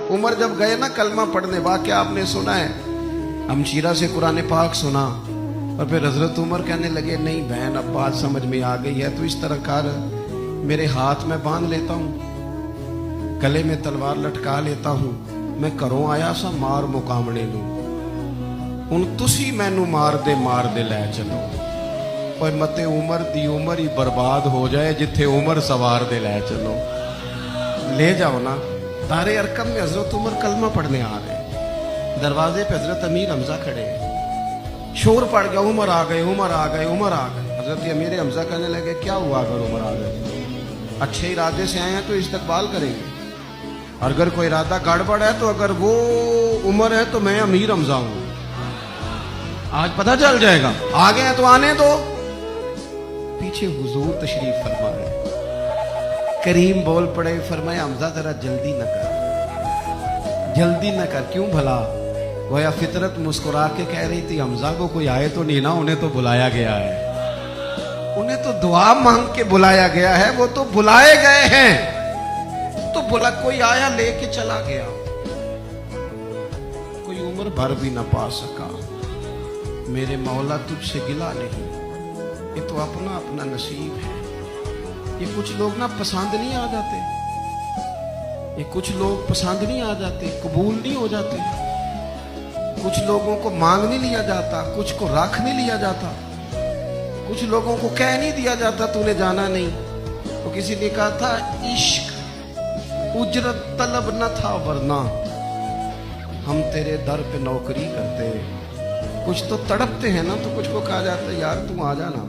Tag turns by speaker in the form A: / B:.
A: उमर जब गए ना कलमा पढ़ने, वाकया आपने सुना है, हमशीरा से कुरान पाक सुना और फिर हजरत उमर कहने लगे नहीं बहन अब बात समझ में आ गई है, तो इस तरह कर, मेरे हाथ में बांध लेता हूं, गले में तलवार लटका लेता हूं, मैं घरों आया सा मार मुकामने नूं, हुण तुसी मैनू मार दे लै चलो। पर मते उमर दी उमर ही बर्बाद हो जाए जिथे उमर सवार दे लै चलो। ले जाओ ना। तारे अरकम में हजरत उमर कलमा पढ़ने आ रहे हैं, दरवाजे पे हजरत अमीर हमजा खड़े हैं, शोर पड़ गया, उमर आ गए उमर आ गए उमर आ गए। हजरत अमीर हमजा कहने लगे क्या हुआ अगर उमर आ गए, अच्छे इरादे से आए हैं तो इस्तकबाल करेंगे, और अगर कोई इरादा गड़बड़ है तो अगर वो उमर है तो मैं अमीर हमजा हूं, आज पता चल जाएगा, आ गए हैं तो आने दो। पीछे हुजूर तशरीफ फरमा है, करीम बोल पड़े, फरमाया हमजा जरा जल्दी न कर, जल्दी न कर। क्यों भला? गोया फितरत मुस्कुरा के कह रही थी हमजा को कोई आए तो नहीं ना, उन्हें तो बुलाया गया है, उन्हें तो दुआ मांग के बुलाया गया है, वो तो बुलाए गए हैं, तो बुला कोई आया लेके चला गया, कोई उम्र भर भी ना पा सका। मेरे मौला तुझसे गिला नहीं, ये तो अपना अपना नसीब है। ये कुछ लोग ना पसंद नहीं आ जाते, ये कुछ लोग पसंद नहीं आ जाते, कबूल नहीं हो जाते, कुछ लोगों को मांग नहीं लिया जाता, कुछ को रख नहीं लिया जाता, कुछ लोगों को कह नहीं दिया जाता तूने जाना नहीं। तो किसी ने कहा था इश्क उजरत तलब न था वरना हम तेरे दर पे नौकरी करते। कुछ तो तड़पते हैं ना, तो कुछ को कहा जाता है यार तू आ जाना।